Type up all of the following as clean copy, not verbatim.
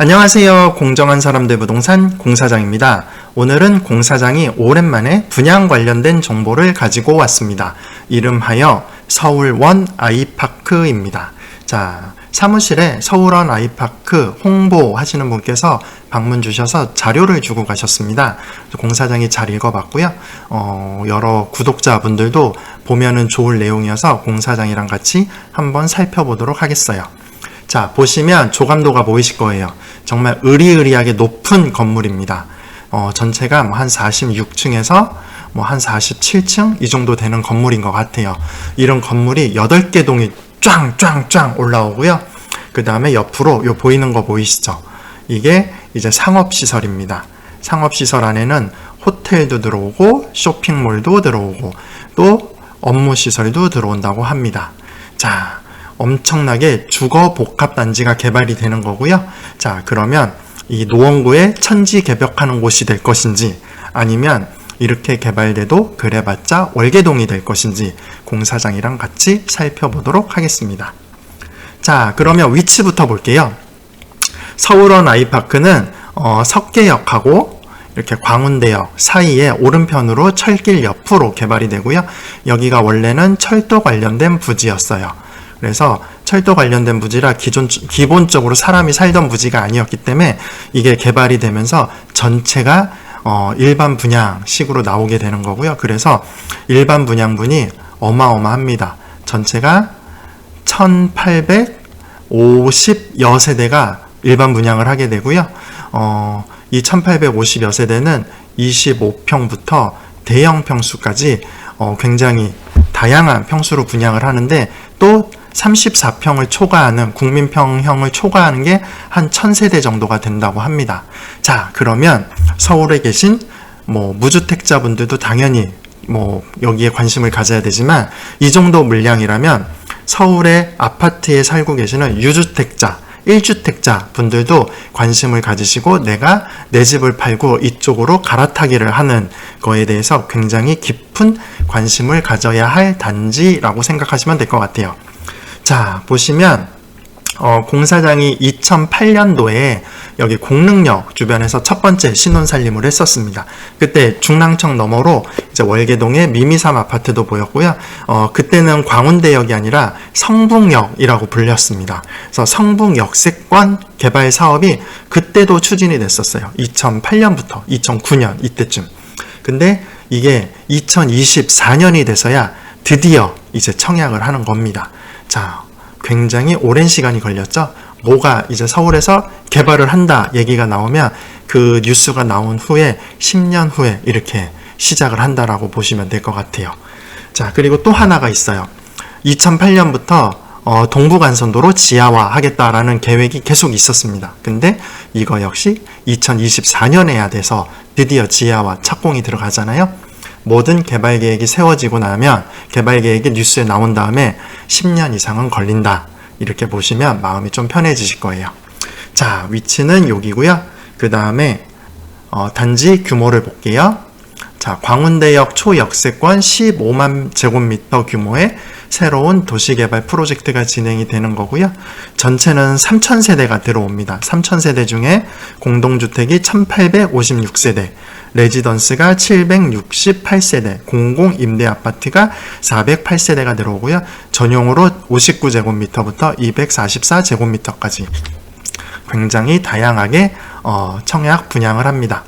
안녕하세요. 공정한 사람들 부동산 공사장입니다. 오늘은 공사장이 오랜만에 분양 관련된 정보를 가지고 왔습니다. 이름하여 서울원 아이파크입니다. 자, 사무실에 서울원 아이파크 홍보하시는 분께서 방문 주셔서 자료를 주고 가셨습니다. 공사장이 잘 읽어봤고요. 여러 구독자분들도 보면은 좋을 내용이어서 공사장이랑 같이 한번 살펴보도록 하겠어요. 자, 보시면 조감도가 보이실 거예요. 정말 으리으리하게 높은 건물입니다. 전체가 한 46층에서 한 47층 이 정도 되는 건물인 것 같아요. 이런 건물이 8개 동이 쫙쫙쫙 올라오고요. 그 다음에 옆으로 요 보이는 거 보이시죠? 이게 이제 상업시설입니다. 상업시설 안에는 호텔도 들어오고 쇼핑몰도 들어오고 또 업무시설도 들어온다고 합니다. 자, 엄청나게 주거 복합 단지가 개발이 되는 거고요. 자, 그러면 이 노원구에 천지개벽하는 곳이 될 것인지 아니면 이렇게 개발돼도 그래봤자 월계동이 될 것인지 공사장이랑 같이 살펴보도록 하겠습니다. 자, 그러면 위치부터 볼게요. 서울원 아이파크는 석계역하고 이렇게 광운대역 사이에 오른편으로 철길 옆으로 개발이 되고요. 여기가 원래는 철도 관련된 부지였어요. 그래서 철도 관련된 부지라 기본적으로 사람이 살던 부지가 아니었기 때문에 이게 개발이 되면서 전체가 일반 분양식으로 나오게 되는 거고요. 그래서 일반 분양분이 어마어마합니다. 전체가 1850여 세대가 일반 분양을 하게 되고요. 이 1850여 세대는 25평부터 대형 평수까지 굉장히 다양한 평수로 분양을 하는데 또 34평을 초과하는 국민평형을 초과하는 게 한 1000세대 정도가 된다고 합니다. 자, 그러면 서울에 계신 무주택자분들도 당연히 여기에 관심을 가져야 되지만 이 정도 물량이라면 서울의 아파트에 살고 계시는 유주택자 1주택자 분들도 관심을 가지시고 내가 내 집을 팔고 이쪽으로 갈아타기를 하는 거에 대해서 굉장히 깊은 관심을 가져야 할 단지라고 생각하시면 될 것 같아요. 자, 보시면 공사장이 2008년도에 여기 공릉역 주변에서 첫 번째 신혼살림을 했었습니다. 그때 중랑천 너머로 이제 월계동의 미미삼 아파트도 보였고요. 그때는 광운대역이 아니라 성북역이라고 불렸습니다. 그래서 성북역세권 개발 사업이 그때도 추진이 됐었어요. 2008년부터 2009년 이때쯤. 근데 이게 2024년이 돼서야 드디어 이제 청약을 하는 겁니다. 자, 굉장히 오랜 시간이 걸렸죠. 뭐가 이제 서울에서 개발을 한다 얘기가 나오면 그 뉴스가 나온 후에 10년 후에 이렇게 시작을 한다라고 보시면 될 것 같아요. 자, 그리고 또 하나가 있어요. 2008년부터 동부간선도로 지하화 하겠다라는 계획이 계속 있었습니다. 근데 이거 역시 2024년에야 돼서 드디어 지하화 착공이 들어가잖아요. 모든 개발 계획이 세워지고 나면 개발 계획이 뉴스에 나온 다음에 10년 이상은 걸린다. 이렇게 보시면 마음이 좀 편해지실 거예요. 자, 위치는 여기고요. 그 다음에 단지 규모를 볼게요. 자, 광운대역 초역세권 15만 제곱미터 규모의 새로운 도시개발 프로젝트가 진행이 되는 거고요. 전체는 3000세대가 들어옵니다. 3000세대 중에 공동주택이 1856세대, 레지던스가 768세대, 공공임대아파트가 408세대가 들어오고요. 전용으로 59제곱미터부터 244제곱미터까지 굉장히 다양하게 청약 분양을 합니다.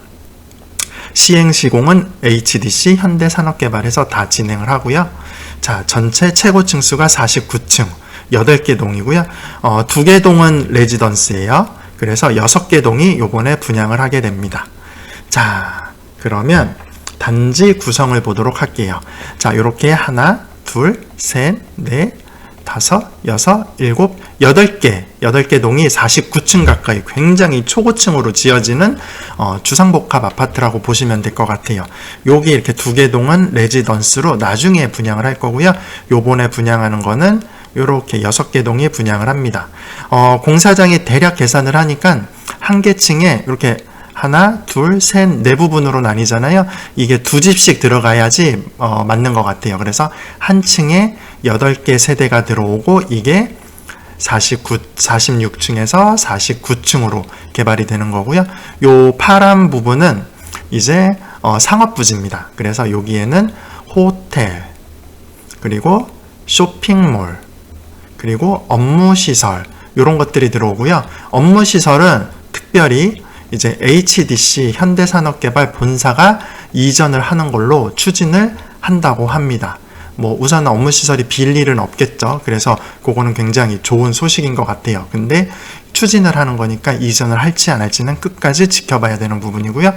시행시공은 HDC 현대산업개발에서 다 진행을 하고요. 자, 전체 최고층 수가 49층, 8개 동이고요. 2개 동은 레지던스예요. 그래서 6개 동이 요번에 분양을 하게 됩니다. 자, 그러면 단지 구성을 보도록 할게요. 자, 요렇게 하나, 둘, 셋, 넷, 다섯, 여섯, 일곱, 8개 동이 49층 가까이 굉장히 초고층으로 지어지는 주상복합 아파트라고 보시면 될 것 같아요. 여기 이렇게 2개 동은 레지던스로 나중에 분양을 할 거고요. 요번에 분양하는 거는 요렇게 6개 동이 분양을 합니다. 공사장이 대략 계산을 하니까 한 개 층에 이렇게 하나, 둘, 셋, 네 부분으로 나뉘잖아요. 이게 2집씩 들어가야지 맞는 것 같아요. 그래서 한 층에 8개 세대가 들어오고 이게 46층에서 49층으로 개발이 되는 거고요. 요 파란 부분은 이제 상업부지입니다. 그래서 여기에는 호텔, 그리고 쇼핑몰, 그리고 업무시설, 이런 것들이 들어오고요. 업무시설은 특별히 이제 HDC 현대산업개발 본사가 이전을 하는 걸로 추진을 한다고 합니다. 뭐 우선 업무시설이 빌 일은 없겠죠. 그래서 그거는 굉장히 좋은 소식인 것 같아요. 근데 추진을 하는 거니까 이전을 할지 안 할지는 끝까지 지켜봐야 되는 부분이고요.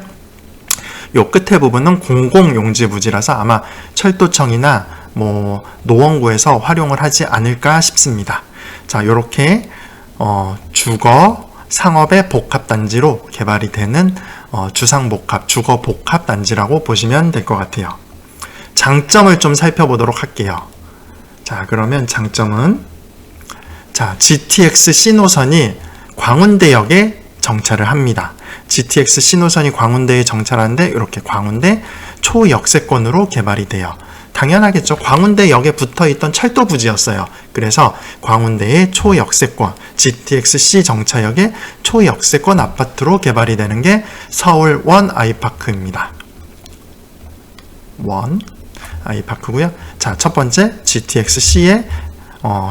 요 끝에 부분은 공공용지부지라서 아마 철도청이나 뭐 노원구에서 활용을 하지 않을까 싶습니다. 자, 요렇게 주거 상업의 복합단지로 개발이 되는 주상복합, 주거복합단지라고 보시면 될 것 같아요. 장점을 좀 살펴보도록 할게요. 자, 그러면 장점은, 자, GTX C노선이 광운대역에 정차를 합니다. GTX C노선이 광운대에 정차하는데 이렇게 광운대 초역세권으로 개발이 돼요. 당연하겠죠. 광운대역에 붙어있던 철도 부지였어요. 그래서 광운대의 초역세권, GTX C 정차역의 초역세권 아파트로 개발이 되는 게 서울 원 아이파크입니다. 원 아이파크고요. 자, 첫 번째 GTX C의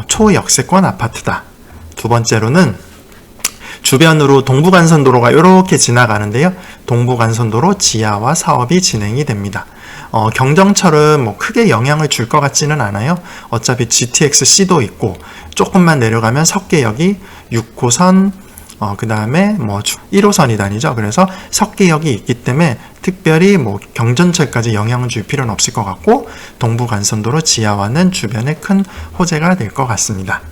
초역세권 아파트다. 두 번째로는 주변으로 동부간선도로가 이렇게 지나가는데요. 동부간선도로 지하화 사업이 진행이 됩니다. 경정철은 뭐 크게 영향을 줄 것 같지는 않아요. 어차피 GTX-C도 있고 조금만 내려가면 석계역이 6호선, 그 다음에 뭐 1호선이 다니죠. 그래서 석계역이 있기 때문에 특별히 뭐 경전철까지 영향을 줄 필요는 없을 것 같고 동부간선도로 지하화는 주변에 큰 호재가 될 것 같습니다.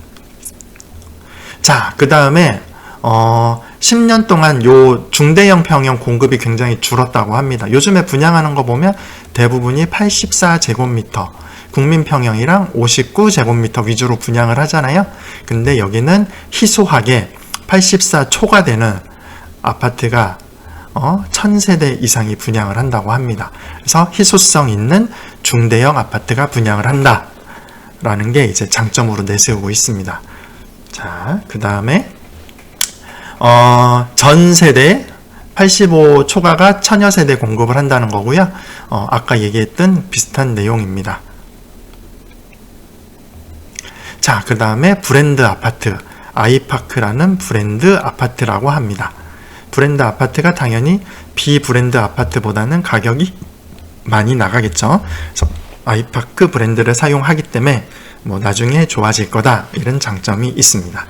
자, 그 다음에 10년 동안 요 중대형 평형 공급이 굉장히 줄었다고 합니다. 요즘에 분양하는 거 보면 대부분이 84제곱미터, 국민평형이랑 59제곱미터 위주로 분양을 하잖아요. 근데 여기는 희소하게 84초가 되는 아파트가 1000세대 이상이 분양을 한다고 합니다. 그래서 희소성 있는 중대형 아파트가 분양을 한다 라는 게 이제 장점으로 내세우고 있습니다. 자, 그 다음에 전 세대 85초가가 1000여 세대 공급을 한다는 거고요. 아까 얘기했던 비슷한 내용입니다. 자, 그 다음에 브랜드 아파트, 아이파크라는 브랜드 아파트라고 합니다. 브랜드 아파트가 당연히 비브랜드 아파트보다는 가격이 많이 나가겠죠. 그래서 아이파크 브랜드를 사용하기 때문에 뭐 나중에 좋아질 거다, 이런 장점이 있습니다.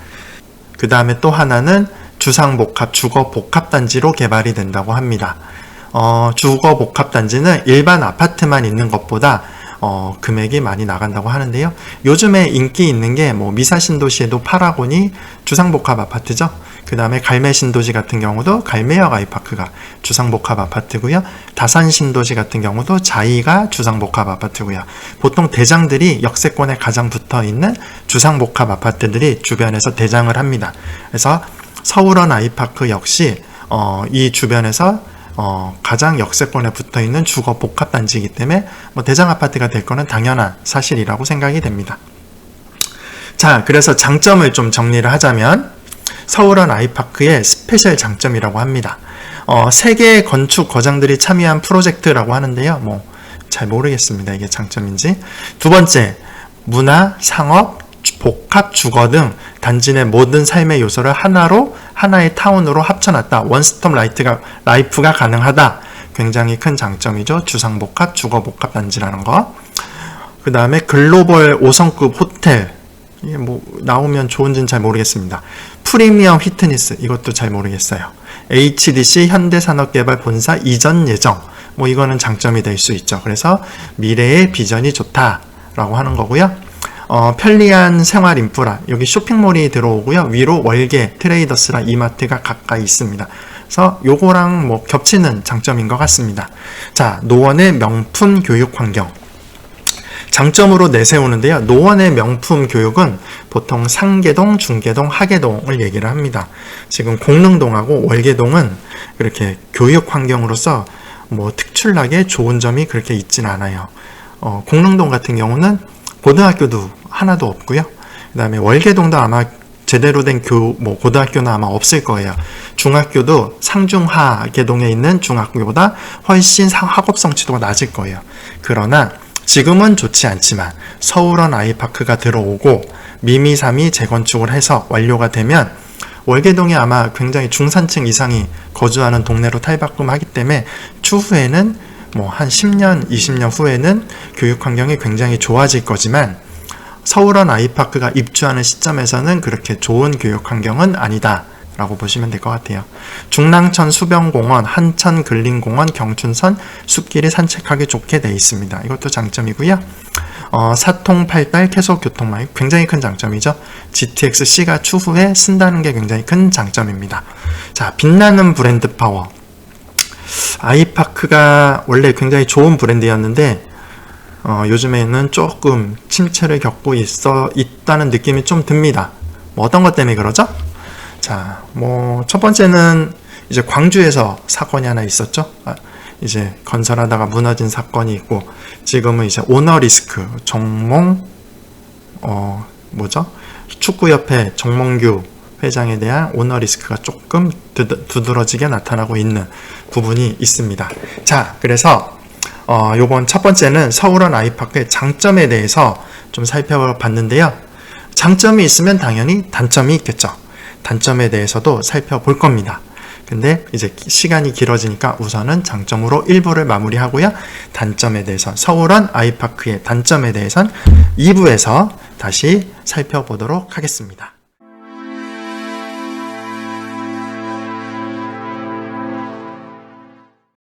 그 다음에 또 하나는 주상복합, 주거복합단지로 개발이 된다고 합니다. 주거복합단지는 일반 아파트만 있는 것보다 금액이 많이 나간다고 하는데요. 요즘에 인기 있는 게 뭐 미사신도시에도 파라곤이 주상복합 아파트죠. 그 다음에 갈매신도시 같은 경우도 갈매역 아이파크가 주상복합 아파트고요. 다산신도시 같은 경우도 자이가 주상복합 아파트고요. 보통 대장들이 역세권에 가장 붙어있는 주상복합 아파트들이 주변에서 대장을 합니다. 그래서 서울원 아이파크 역시 이 주변에서 가장 역세권에 붙어있는 주거 복합단지이기 때문에 뭐 대장 아파트가 될 거는 당연한 사실이라고 생각이 됩니다. 자, 그래서 장점을 좀 정리를 하자면 서울원 아이파크의 스페셜 장점이라고 합니다. 3개의 건축 거장들이 참여한 프로젝트라고 하는데요. 뭐 잘 모르겠습니다. 이게 장점인지. 두 번째, 문화, 상업, 복합, 주거 등 단지 내 모든 삶의 요소를 하나의 타운으로 합쳐놨다. 원스톱 라이프가 가능하다. 굉장히 큰 장점이죠. 주상복합, 주거복합 단지라는 거. 그 다음에 글로벌 5성급 호텔. 이게 뭐 나오면 좋은지는 잘 모르겠습니다. 프리미엄 피트니스, 이것도 잘 모르겠어요. HDC 현대산업개발 본사 이전 예정. 뭐 이거는 장점이 될 수 있죠. 그래서 미래의 비전이 좋다라고 하는 거고요. 편리한 생활 인프라, 여기 쇼핑몰이 들어오고요. 위로 월계, 트레이더스랑 이마트가 가까이 있습니다. 그래서 요거랑 뭐 겹치는 장점인 것 같습니다. 자, 노원의 명품 교육 환경. 장점으로 내세우는데요. 노원의 명품 교육은 보통 상계동, 중계동, 하계동을 얘기를 합니다. 지금 공릉동하고 월계동은 그렇게 교육 환경으로서 뭐 특출나게 좋은 점이 그렇게 있진 않아요. 공릉동 같은 경우는 고등학교도 하나도 없고요. 그 다음에 월계동도 아마 제대로 된 고등학교는 아마 없을 거예요. 중학교도 상중하 계동에 있는 중학교보다 훨씬 학업 성취도가 낮을 거예요. 그러나 지금은 좋지 않지만 서울원 아이파크가 들어오고 미미삼이 재건축을 해서 완료가 되면 월계동에 아마 굉장히 중산층 이상이 거주하는 동네로 탈바꿈하기 때문에 추후에는 한 10년, 20년 후에는 교육 환경이 굉장히 좋아질 거지만 서울원 아이파크가 입주하는 시점에서는 그렇게 좋은 교육 환경은 아니다 라고 보시면 될 것 같아요. 중랑천 수변공원, 한천 근린공원, 경춘선 숲길이 산책하기 좋게 되어 있습니다. 이것도 장점이고요. 사통, 팔달, 계속교통망이 굉장히 큰 장점이죠. GTX-C가 추후에 쓴다는 게 굉장히 큰 장점입니다. 자, 빛나는 브랜드 파워. 아이파크가 원래 굉장히 좋은 브랜드였는데 요즘에는 조금 침체를 겪고 있다는 느낌이 좀 듭니다. 어떤 것 때문에 그러죠? 자, 첫 번째는 이제 광주에서 사건이 하나 있었죠. 이제 건설하다가 무너진 사건이 있고, 지금은 이제 오너 리스크, 축구협회 정몽규 회장에 대한 오너 리스크가 조금 두드러지게 나타나고 있는 부분이 있습니다. 자, 그래서 요번 첫 번째는 서울원 아이파크의 장점에 대해서 좀 살펴봤는데요. 장점이 있으면 당연히 단점이 있겠죠. 단점에 대해서도 살펴볼 겁니다. 근데 이제 시간이 길어지니까 우선은 장점으로 1부를 마무리하고요. 단점에 대해서, 서울원 아이파크의 단점에 대해서는 2부에서 다시 살펴보도록 하겠습니다.